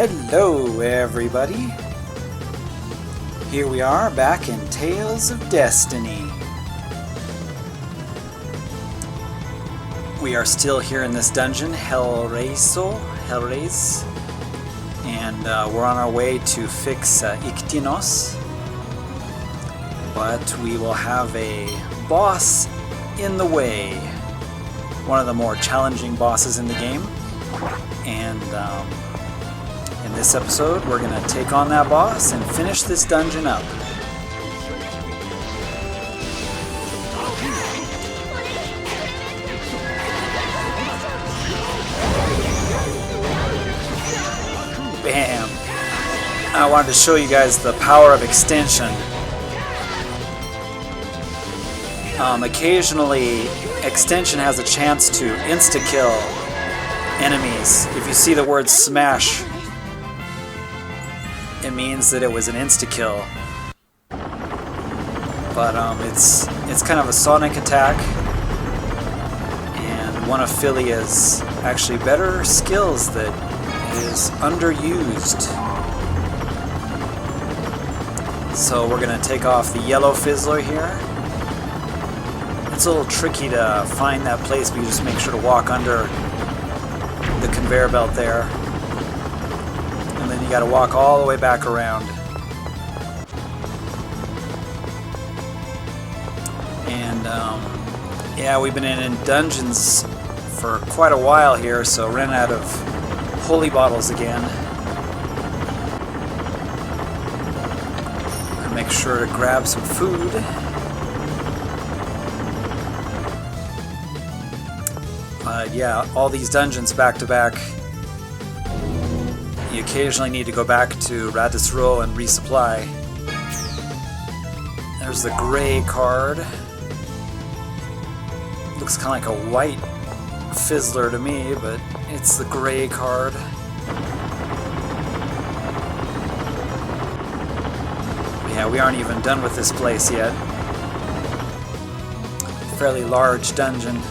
Hello everybody! Here we are back in Tales of Destiny. We are still here in this dungeon, Helraios, and we're on our way to fix Iktinos. But we will have a boss in the way. One of the more challenging bosses in the game. And in this episode, we're going to take on that boss and finish this dungeon up. Bam! I wanted to show you guys the power of extension. Occasionally, extension has a chance to insta-kill enemies. If you see the word smash, it means that it was an insta-kill. But it's kind of a sonic attack, and one of Philia's actually better skills that is underused. So we're going to take off the yellow fizzler here. It's a little tricky to find that place, but you just make sure to walk under the conveyor belt there. And then you gotta walk all the way back around. And yeah, we've been in dungeons for quite a while here, so ran out of holy bottles again. And make sure to grab some food. Yeah, all these dungeons back to back. You occasionally need to go back to Radisruel and resupply. There's the gray card. Looks kind of like a white fizzler to me, but it's the gray card. Yeah, we aren't even done with this place yet. Fairly large dungeon.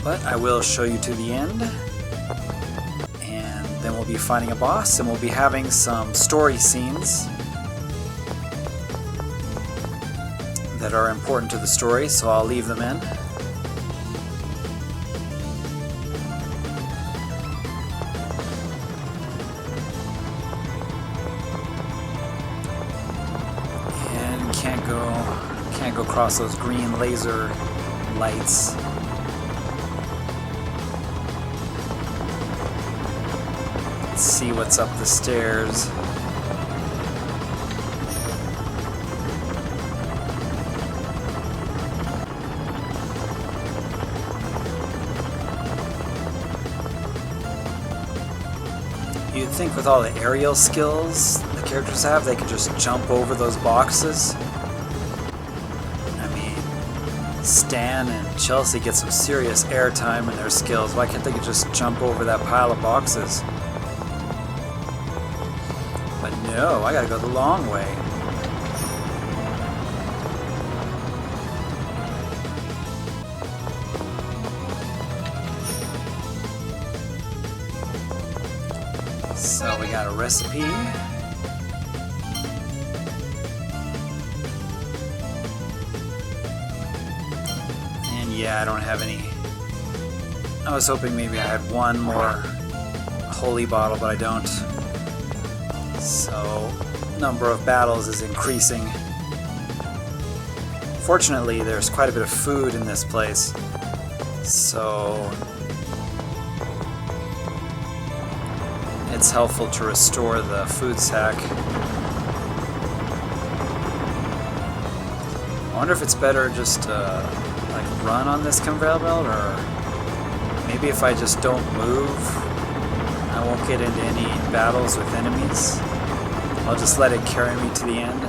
But I will show you to the end, and then we'll be fighting a boss, and we'll be having some story scenes that are important to the story, so I'll leave them in. And can't go across those green laser lights. See what's up the stairs. You'd think with all the aerial skills the characters have, they could just jump over those boxes. I mean, Stan and Chelsea get some serious airtime in their skills. Why can't they just jump over that pile of boxes? No, I gotta go the long way. So we got a recipe. And yeah, I don't have any. I was hoping maybe I had one more holy bottle, but I don't. So, number of battles is increasing. Fortunately, there's quite a bit of food in this place, so it's helpful to restore the food sack. I wonder if it's better just to like run on this conveyor belt, or maybe if I just don't move, I won't get into any battles with enemies. I'll just let it carry me to the end.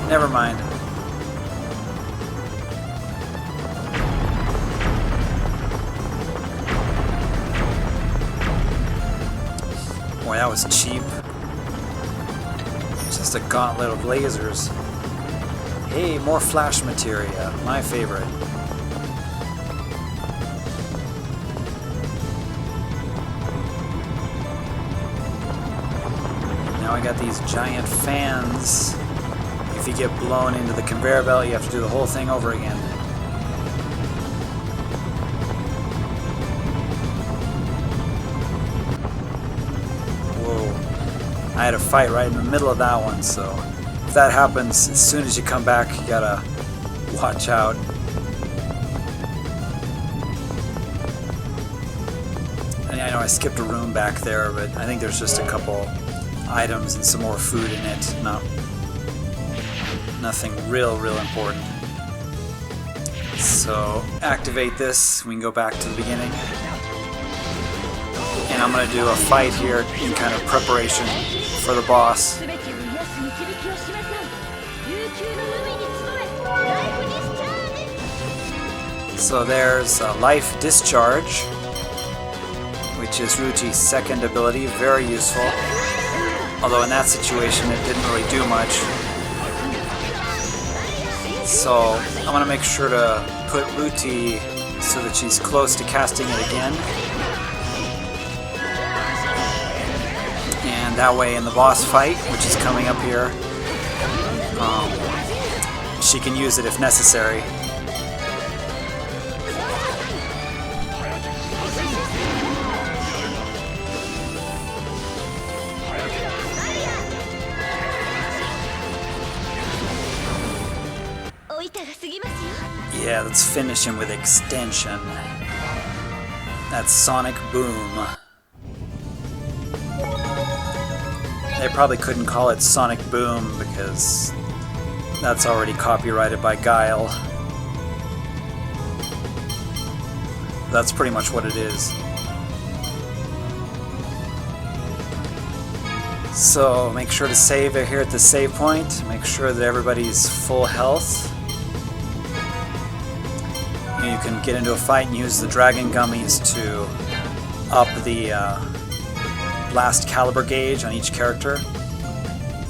Never mind. Boy, that was cheap. Just a gauntlet of lasers. Hey, more flash materia. My favorite. Now I got these giant fans. If you get blown into the conveyor belt, you have to do the whole thing over again. I had a fight right in the middle of that one, so if that happens, as soon as you come back, you gotta watch out. And I know I skipped a room back there, but I think there's just a couple items and some more food in it. Nothing real important. So activate this, we can go back to the beginning. And I'm going to do a fight here in kind of preparation for the boss. So there's Life Discharge, which is Ruchi's second ability, very useful. Although in that situation it didn't really do much. So I'm going to make sure to put Ruchi so that she's close to casting it again. That way in the boss fight, which is coming up here, she can use it if necessary. Yeah, let's finish him with extension. That's Sonic Boom. They probably couldn't call it Sonic Boom because that's already copyrighted by Guile. That's pretty much what it is. So make sure to save it here at the save point. Make sure that everybody's full health. You can get into a fight and use the dragon gummies to up the blast caliber gauge on each character.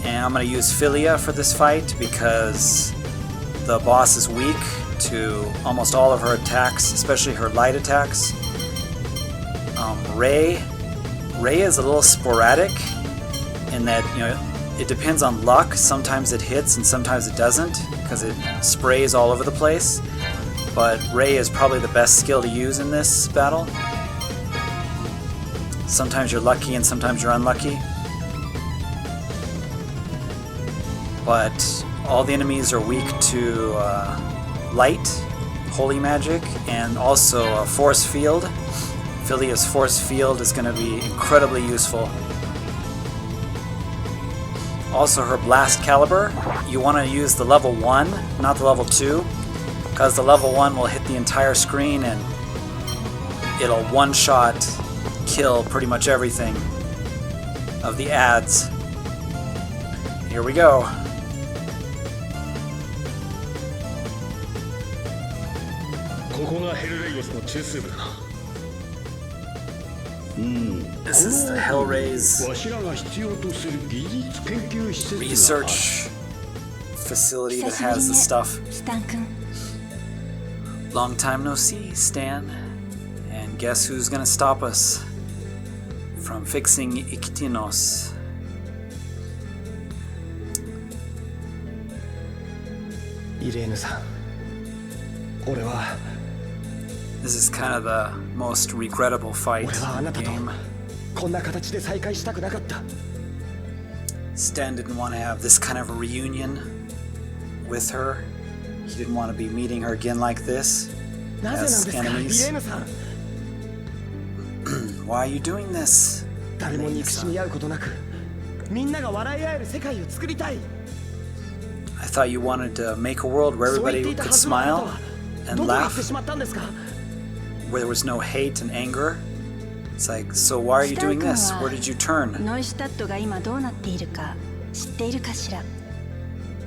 And I'm going to use Philia for this fight because the boss is weak to almost all of her attacks, especially her light attacks. Ray is a little sporadic in that, you know, it depends on luck. Sometimes it hits and sometimes it doesn't because it sprays all over the place. But Ray is probably the best skill to use in this battle. Sometimes you're lucky and sometimes you're unlucky. But all the enemies are weak to light, holy magic, and also a force field. Philia's force field is going to be incredibly useful. Also her blast caliber, you want to use the level 1, not the level 2, because the level 1 will hit the entire screen and it'll one-shot kill pretty much everything of the ads. Here we go. This is the Helraios research facility that has the stuff. Long time no see, Stan. And guess who's gonna stop us from fixing Ikitinos? This is kind of the most regrettable fight in the game. Stan didn't want to have this kind of a reunion with her. He didn't want to be meeting her again like this as enemies. Why are you doing this? I thought you wanted to make a world where everybody could smile and laugh, where there was no hate and anger. It's like, so why are you doing this? Where did you turn?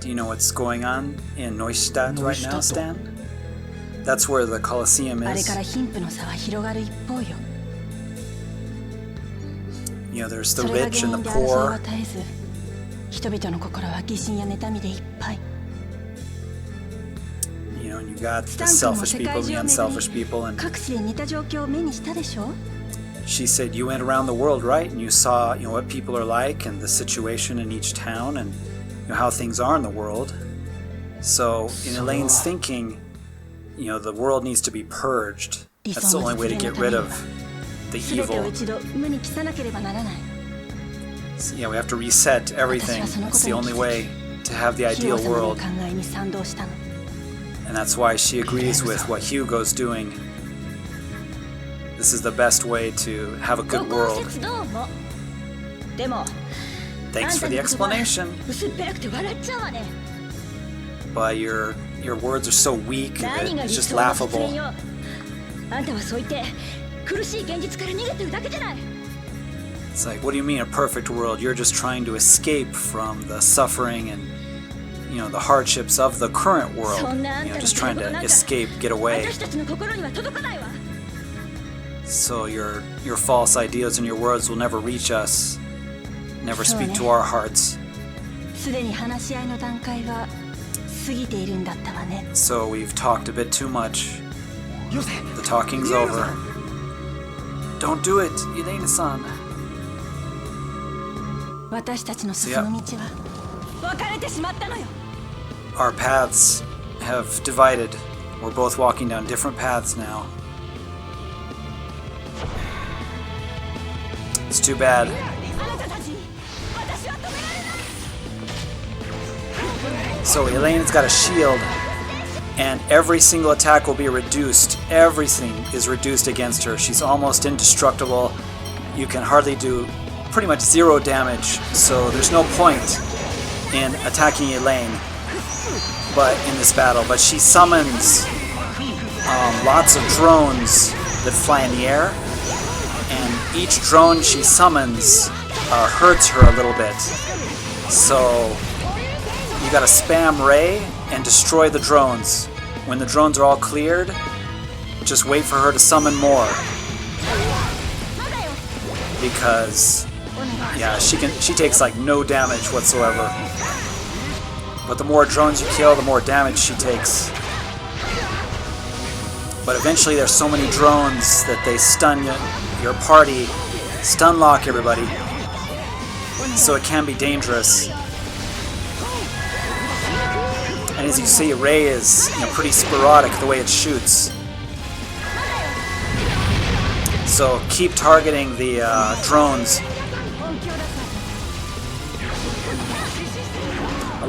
Do you know what's going on in Neustadt right now, Stan? That's where the Colosseum is. You know, there's the rich and the poor. and you got the selfish people, the unselfish people, and she said you went around the world, right? And you saw, what people are like and the situation in each town and how things are in the world. So in Elaine's thinking, the world needs to be purged. That's the only way to get rid of the evil. So, we have to reset everything. It's the only way to have the ideal world. And that's why she agrees with what Hugo's doing. This is the best way to have a good world. Thanks for the explanation. But your words are so weak that it's just laughable. It's like, what do you mean a perfect world? You're just trying to escape from the suffering and the hardships of the current world. Just trying to escape, get away. So your false ideas and your words will never reach us, never speak to our hearts. So we've talked a bit too much. The talking's over. Don't do it, Elaine-san. Our paths have divided. We're both walking down different paths now. It's too bad. So Elaine's got a shield, and every single attack will be reduced. Everything is reduced against her. She's almost indestructible. You can hardly do pretty much 0 damage, so there's no point in attacking Elaine in this battle. But she summons lots of drones that fly in the air, and each drone she summons hurts her a little bit. So you gotta spam Ray and destroy the drones. When the drones are all cleared, just wait for her to summon more. Because she takes like no damage whatsoever. But the more drones you kill, the more damage she takes. But eventually there's so many drones that they stun your party, stun lock everybody. So it can be dangerous. And as you see, Ray is pretty sporadic the way it shoots. So keep targeting the drones.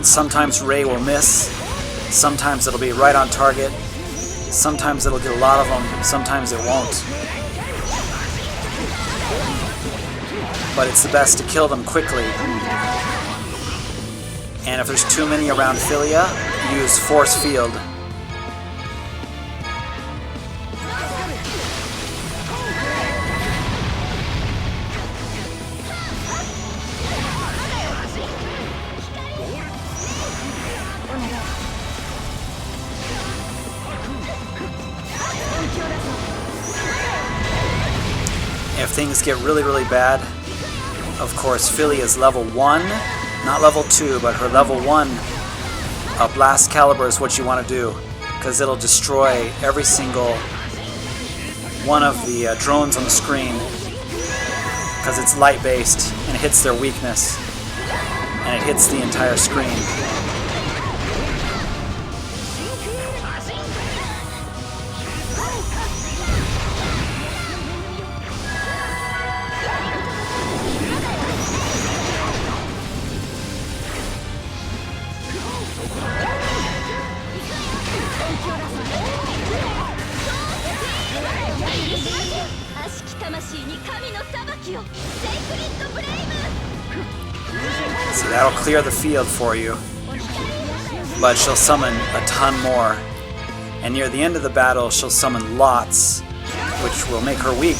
Sometimes Ray will miss. Sometimes it'll be right on target. Sometimes it'll get a lot of them. Sometimes it won't. But it's the best to kill them quickly. And if there's too many around Philia, use Force Field. If things get really, really bad, of course, Philia is level 1. Not level 2, but her level 1 Blast Caliber is what you want to do, because it'll destroy every single one of the drones on the screen, because it's light based and it hits their weakness, and it hits the entire screen. So that'll clear the field for you, but she'll summon a ton more. And near the end of the battle, she'll summon lots, which will make her weak,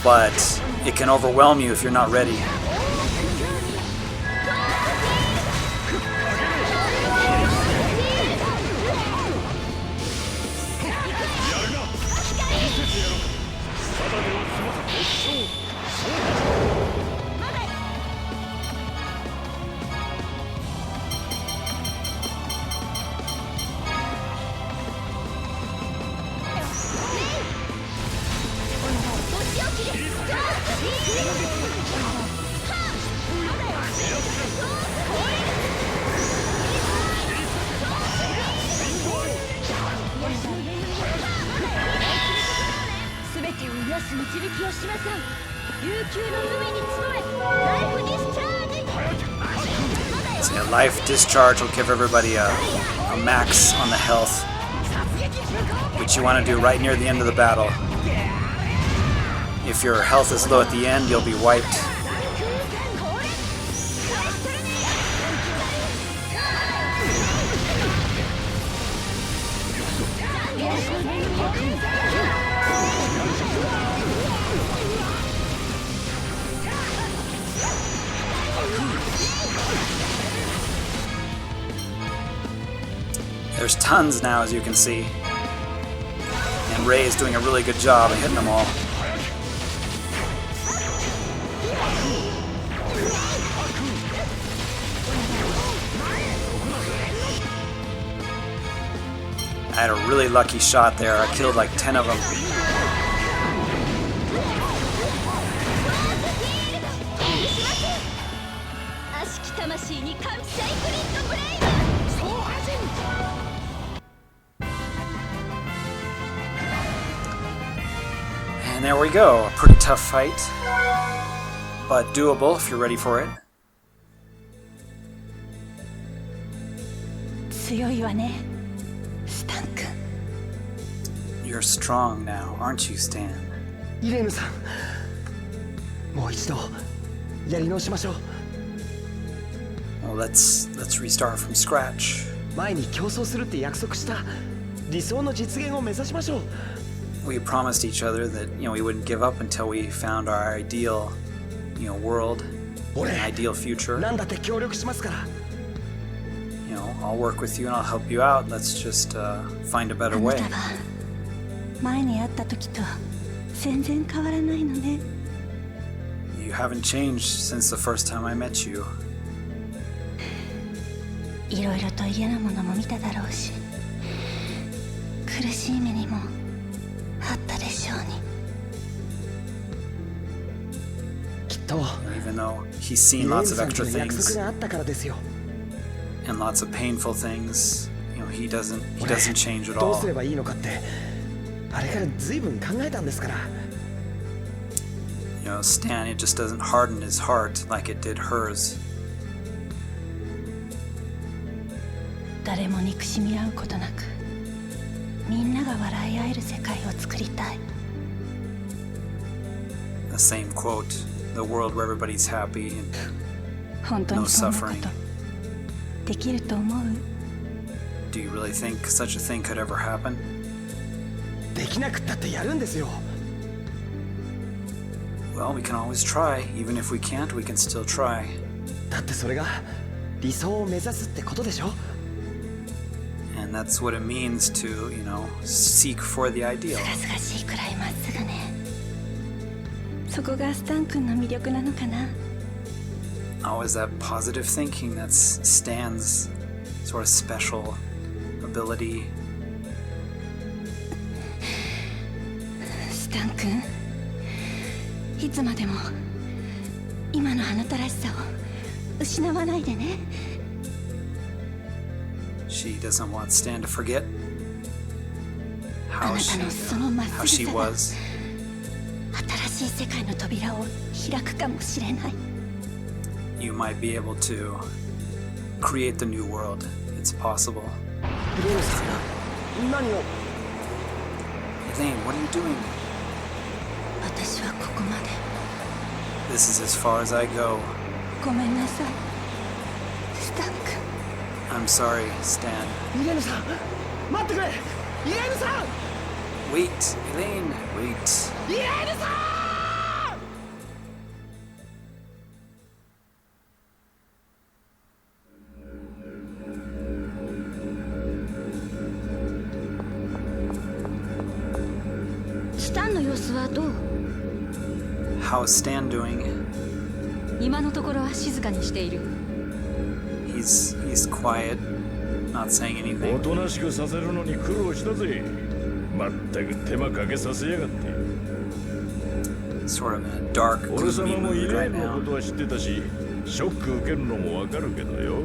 but it can overwhelm you if you're not ready. So yeah, life discharge will give everybody a max on the health, which you want to do right near the end of the battle. If your health is low at the end, you'll be wiped. There's tons now, as you can see. And Ray is doing a really good job of hitting them all. I had a really lucky shot there. I killed like 10 of them. And there we go. A pretty tough fight, but doable if you're ready for it. 強いわね、スタン君。You're strong now, aren't you, Stan? イレーヌさん、もう一度やり直しましょう。Well, let's restart from scratch. 前に競争するって約束した理想の実現を目指しましょう。We promised each other that, we wouldn't give up until we found our ideal, world, an ideal future. なんだって協力しますから。I'll work with you and I'll help you out. Let's just find a better way. あなたは前に会った時と全然変わらないのね。You haven't changed since the first time I met you. いろいろと嫌なものも見ただろうし、苦しい目にもあったでしょうに。きっと Even though he's seen lots of extra 約 things 束があったからですよ。 and lots of painful things, he doesn't change at どう all. すればいいのかってあれからずいぶん考えたんですから。Stan, it just doesn't harden his heart like it did hers. 誰も憎しみ合うことなく、みんなが笑い合える世界を作りたい。 The same quote, the world where everybody's happy and 本当 no にそんなこ suffering. とできると思う？ Do you really think such a thing could ever happen? できなくったってやるんですよ。 Well, we can always try. Even if we can't, we can still try. だってそれが理想を目指すってことでしょ。 And that's what it means to, seek for the ideal. すがすがしいくらいまっすぐね。そこがスタン君の魅力なのかな。 Always that positive thinking that's Stan's sort of special ability. スタン君、いつまでも今のあなたらしさを失わないでね。 She doesn't want Stan to forget あ how な she, たのそのまっ how す she ぐさが was. 新しい世界の扉を開くかもしれない。 You might be able to create the new world. It's possible. イレーヌさん、何を。 Elaine, what are you doing? 私はここまで。 This is as far as I go. ごめんなさい、スタン君。 I'm sorry, Stan. イレーヌさん、待ってくれ。イレーヌさん、 Wait, Elaine, wait. イレーヌさん。スタンの様子はどう？ How's Stan doing? 今のところは静かにしている。 He's quiet, not saying お anything. となしくさせるのに苦労したぜ。まったく手間かけさせやがって。 Sort of in a dark, 俺 gloomy 様もイ mood レ right ーンのこ now. とは知ってたし、ショック受けるのもわかるけどよ。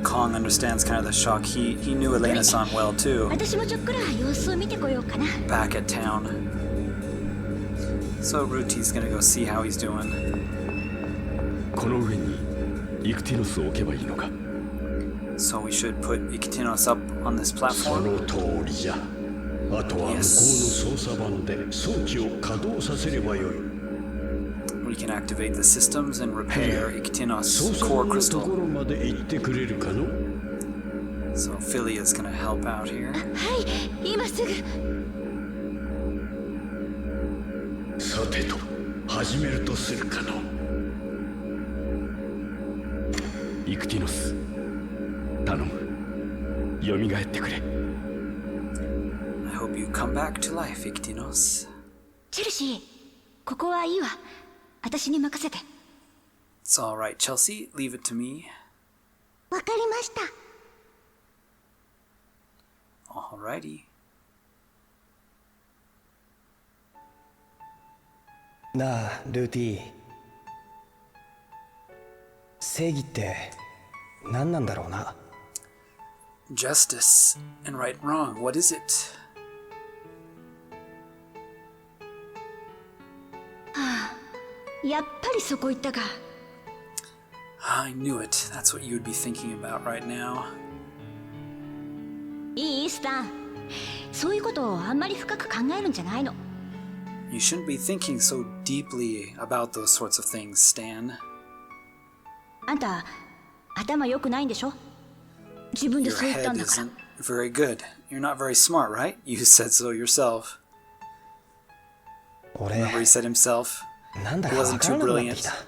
Kong understands kind of the shock. He knew Elena-san well too, 私もちょっくら様子を見てこようかな。 back at town. So Ruti's gonna go see how he's doing. この上にイクティノスを置けばいいのか。 So we should put Iktinos up on this そ platform? の通りじゃ。あとは向こうの操作盤で装置を稼働させればよい。 We can activate the systems and repair 操 Iktinos 作 core 盤のと crystal. ころまで行ってくれるかの？ So Philly is going to help out here. はい今すぐ。さてと始めるとするかの。イクティノス、頼む。蘇ってくれ。 I hope you come back to life, Iktinos. チェルシーここはいいわ。私に任せて。 It's all right, Chelsea. Leave it to me. わかりました。 Alrighty. なあルーティー、正義って何なんだろうな。 Justice and right and wrong. What is it? やっぱりそこ行ったか。 I knew it. That's what you would be thinking about right now. いいスタン。そういうことをあんまり深く考えるんじゃないの。 You shouldn't be thinking so deeply about those sorts of things, Stan. あんた頭良くないんでしょ。自分で Your そう言った head んだから。 isn't very good. You're not very smart, right? You said so yourself. 俺 Remember he said himself? なんだ He かわ wasn't から too なくなってき brilliant.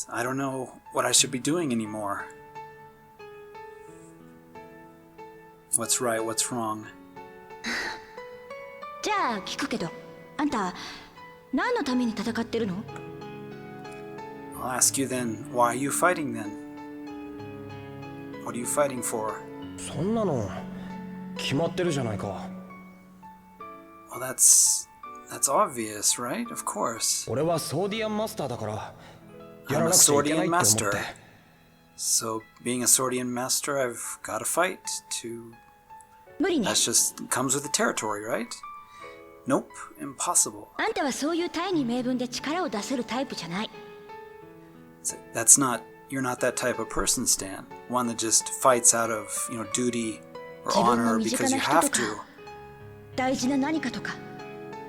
た。 I don't know what I should be doing anymore. What's right, what's wrong? じゃあ聞くけど、あんた何のために戦ってるの？ I'll ask you then, why are you fighting then? What are you fighting for? そんなの決まってるじゃないか。 Well, that's obvious, right? Of course. 俺はソーディアンマスターだからや I'm ら a なくちゃいけない Swordian って思っ master. て。 So, being a Swordian master, I've got to fight to... 無理ね。 That's just comes with the territory, right? Nope, impossible. あんたはそういう大義名分で力を出せるタイプじゃない。 That's not... You're not that type of person, Stan. One that just fights out of, duty or 自分の honor 身近 because な you 人 have とか to. 大事な何かとか、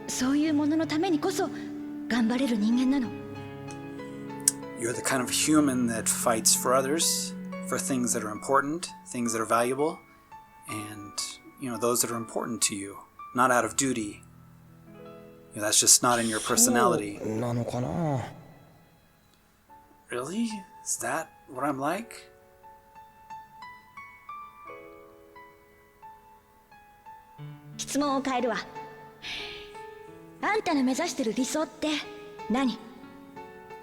そういうもののためにこそ頑張れる人間なの。 You're the kind of human that fights for others, for things that are important, things that are valuable, and, those that are important to you, not out of duty. That's just not in your personality. そうなのかな。 Really? Is that what I'm like? 質問を変えるわ。あんたの目指してる理想って何？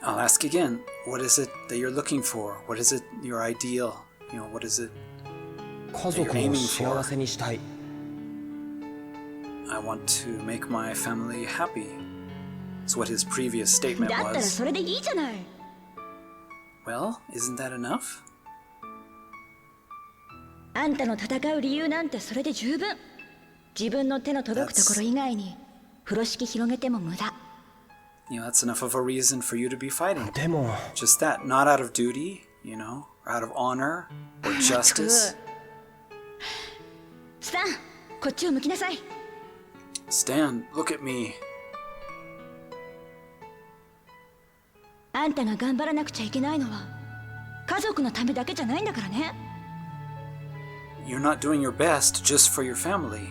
I'll ask again. What is it that you're looking for? What is it, your ideal? What is it? 家族を幸せにしたい。 I want to make my family happy. It's what his previous statement だったら was. それでいいじゃない。 Well, isn't that enough? あんたの戦う理由なんてそれで十分。自分の手の届くところ以外に風呂敷広げても無駄。 That's enough of a reason for you to be fighting. でも Just that, not out of duty, or out of honor or justice. スタン、こっちを向きなさい。 Stan, look at me. あんたが頑張らなくちゃいけないのは家族のためだけじゃないんだからね。 You're not doing your best just for your family.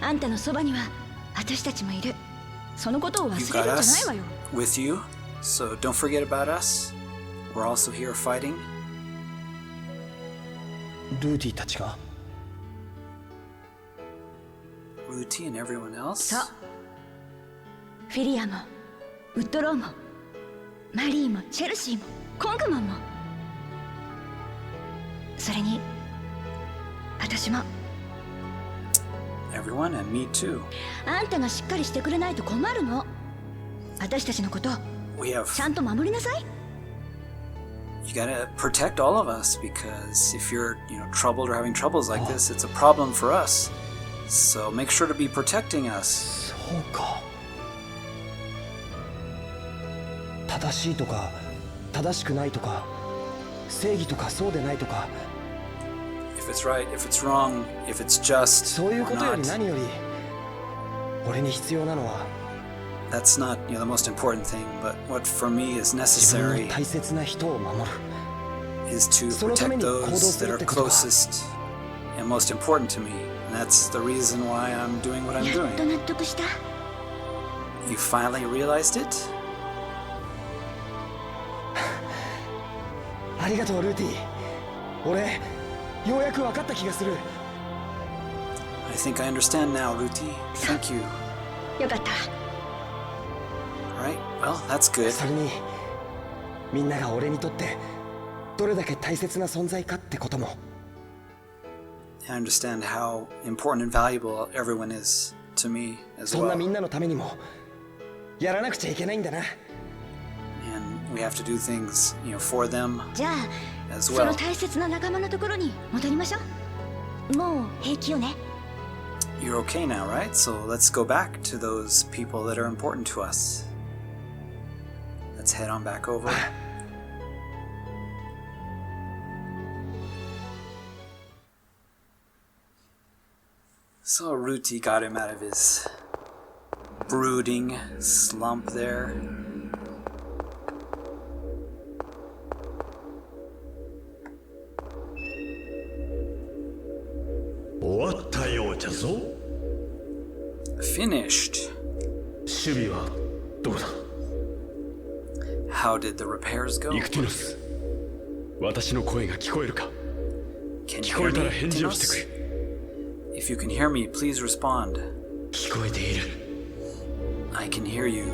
あんたのそばには私たちもいる。そのことを You 忘れ got るんじゃない us わよ。 with you, so don't forget about us. We're also here fighting. ルーティたちが Ruti and everyone else. そう。フィリアもウッドローもマリーもチェルシーもコングマンも、それに私も。 Everyone and me too. あんたがしっかりしてくれないと困るの。私たちのこと We have... ちゃんと守りなさい。 You gotta protect all of us because if you're, troubled or having troubles like this, it's a problem for us. So make sure to be protecting us. そうか。正しいとか正しくないとか正義とかそうでないとか If it's right, if it's wrong, if it's just そういう or ことより not, 何より俺に必要なのは that's not, the most important thing. But what for me is 自分 necessary の大切な人を守る is to そのため protect に行動 those する that っ are てことは closest and most important to me. And that's the reason why I'm doing what I'm やっと doing. 納得した。 You finally realized it? ありがとうルーティ俺ようやく分かった気がする I think I understand now, Ruti. Thank you. よかった。 Alright, well, that's good. それにみんなが俺にとってどれだけ大切な存在かってことも I understand how important and valuable everyone is to me as そんな well. みんなのためにもやらなくちゃいけないんだな And we have to do things, for them じゃあ as その well. 大切な仲間のところに戻りましょう。もう平気よね。 You're okay now, right? So let's go back to those people that are important to us. Let's head on back over. So Ruti got him out of his brooding slump there. Finished. 守備はどうだ How did the repairs go? イクティノス、私の声が聞こえるか Can 聞 you こ hear えた me, ら返事をしてく Tinos? れ If you can hear me, please respond. 聞こえている I can hear you.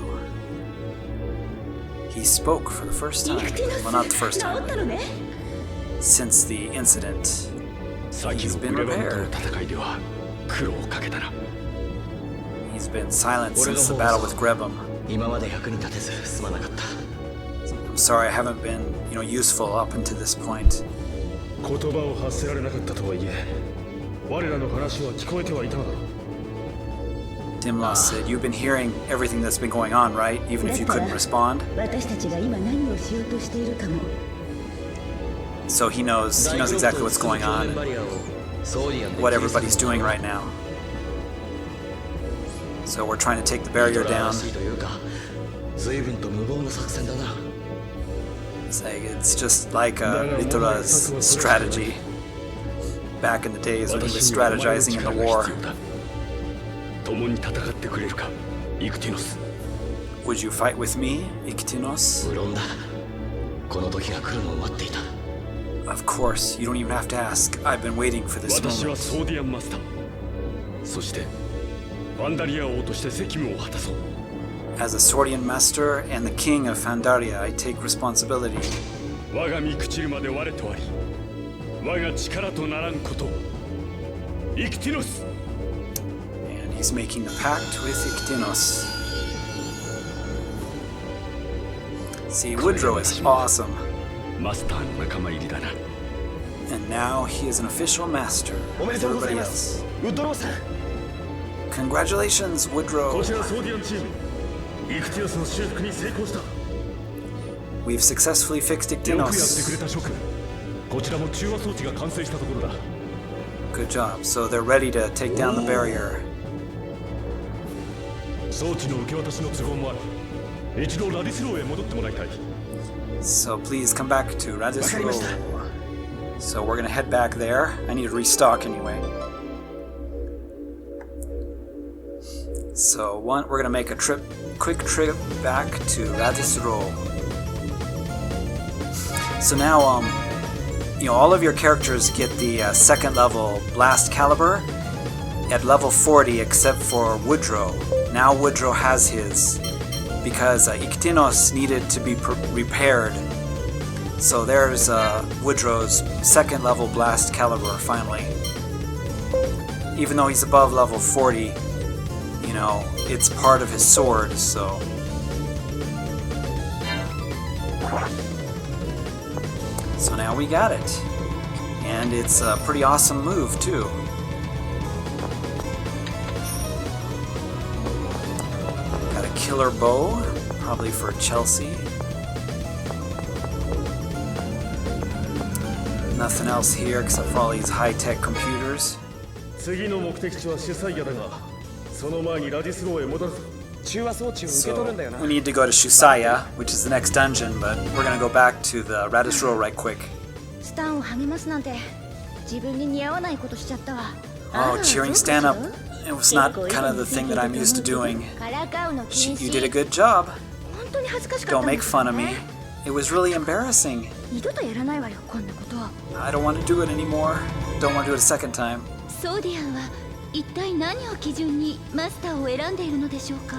He spoke for the first time. イクティノス Well, not the first 治 time. ったのね。 Since the incident. 先のグレバンとの戦いでは苦労をかけたな He's been silent since the battle with Grebum. 今まで役に立てずすまなかった I'm sorry I haven't been, useful up until this point. 言葉を発せられなかったとはいえ我らの話は聞こえてはいたのだろう Dimlos said, you've been hearing everything that's been going on, right? Even if you couldn't respond. 私たちが今何をしようとしているかも。 So he knows exactly what's going on, what everybody's doing right now. So we're trying to take the barrier down. というか随分と無謀な作戦だな It's just like Ritora's strategy back in the days when he was 私にはお前の strategizing in the 力が war. 必要だ共に戦ってくれるかイクティノス Would you fight with me, Iktinos? 無論だこの時が来るのを待っていた Of course, you don't even have to ask. I've been waiting for this 私は moment. ソーディアンマスターそしてバンダリア王として責務を果たそう As a Swordian master and the king of Fandaria, I take responsibility. 我が身朽ちるまで我とあり我が力とならんことイクティノス And he's making the pact with Iktinos. See, Woodrow is awesome. マスターの仲間入りだな And now he is an official master おめ with でとうござい everybody ま else. すウッドローさん Congratulations, こ Woodrow. ちらソーディアンチームイクティノスの修復に成功した We've successfully fixed よくやってく Iktinos. れた諸君こちらも中和装置が完成したところだ Good job. So they're ready to take down the barrier. 装置の受け渡しの都合もある一度ラディスローへ戻ってもらいたい So please come back to Radis わかりました。 So we're gonna head back there. I need to restock anyway. So we're gonna make a quick trip back to Radisro. So now, all of your characters get the second level blast caliber at level 40, except for Woodrow. Now Woodrow has his because Iktinos needed to be repaired. So there's Woodrow's second level blast caliber finally. Even though he's above level 40, it's part of his sword, so. So now we got it. And it's a pretty awesome move, too. Got a killer bow, probably for Chelsea. nothing else here except for all these high-tech computers. 次の目的地は主催者だが、その前にラディスローへ戻るぞ。中和装置を受け取るんだよな。 We need to go to Shusaya, which is the next dungeon, but we're gonna go back to the Radis Row right quick. スタンを励ますなんて自分に似合わないことしちゃったわ。 Oh, cheering Stan up. It was not kind of the thing that I'm used to doing. からかうの禁 You did a 止。 good job. 本当に恥ずかしかった Don't ん make です fun よ of me. ね。 It was really embarrassing. 二度とやらないわよ、こんなことは。 I don't want to do it anymore. Don't want to do it a second time. ソーディアンは一体何を基準にマスターを選んでいるのでしょうか。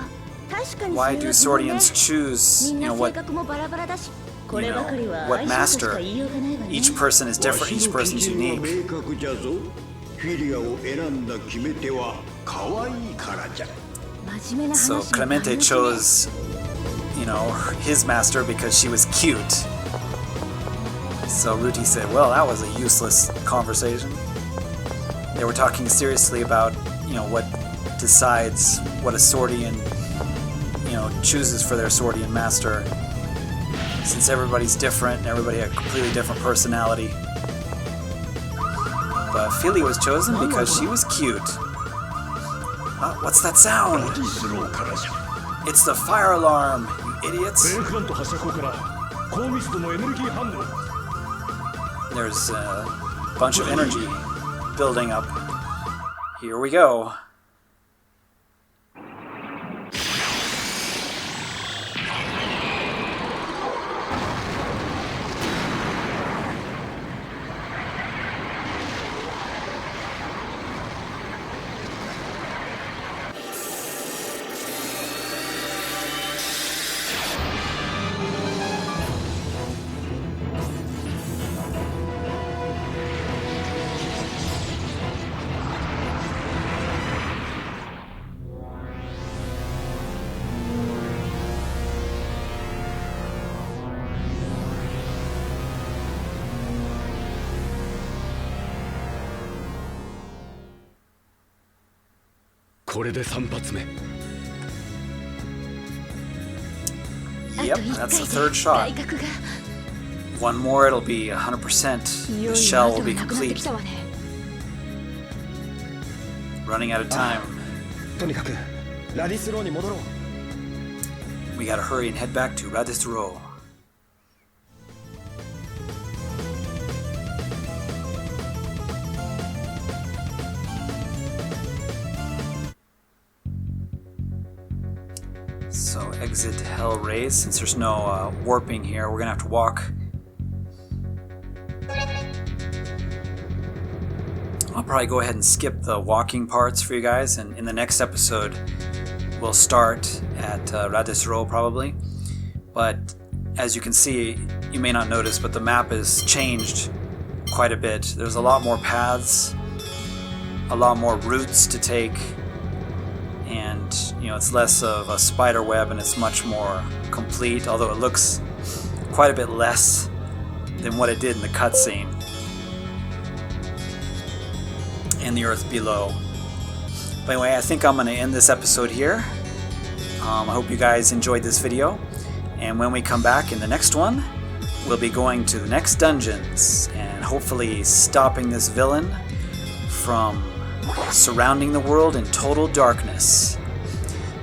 確かに Why do Swordians choose, みん you な know, 性 what 格もバラバラだし、こ you ればかり know, は what 相性とし master? か言いようがないわね。 Each person is different. Each person's わ unique. しの基準は明確じゃぞ。フィリアを選んだ決め手は可愛いからじゃ。真面目な話 So に Clemente chose, you know, his master because she was cute. So Ruti said, well, that was a useless conversation. They were talking seriously about, you know, what decides what a Swordian, you know, chooses for their Swordian master. Since everybody's different and everybody had a completely different personality. But Philly was chosen because she was cute. What's that sound? ラディスローからじゃ。 It's the fire alarm, you idiots. ベルクラント発射口から高密度のエネルギー反応。 There's a bunch of energy building up. Here we go.これで3発目。 Yep, that's the third shot. 外角が One more, it'll be 100%. いよ The い shell よ will 後 be がなくなって complete. きたわね。 Running out of time. とにかくラディスローに戻ろう。 We gotta hurry and head back to Radis Row. So exit Helraios. Since there's no warping here, we're gonna have to walk. I'll probably go ahead and skip the walking parts for you guys, and in the next episode we'll start at Radis Row probably. But as you can see, you may not notice, but the map has changed quite a bit. There's a lot more paths, a lot more routes to take, and you know, it's less of a spider web and it's much more complete, although it looks quite a bit less than what it did in the cutscene and the earth below. But anyway, I think I'm going to end this episode here. I hope you guys enjoyed this video, and when we come back in the next one, we'll be going to the next dungeons and hopefully stopping this villain from surrounding the world in total darkness.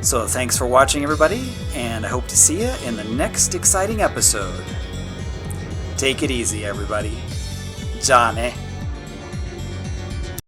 So thanks for watching, everybody, and I hope to see you in the next exciting episode. Take it easy, everybody. Ja ne.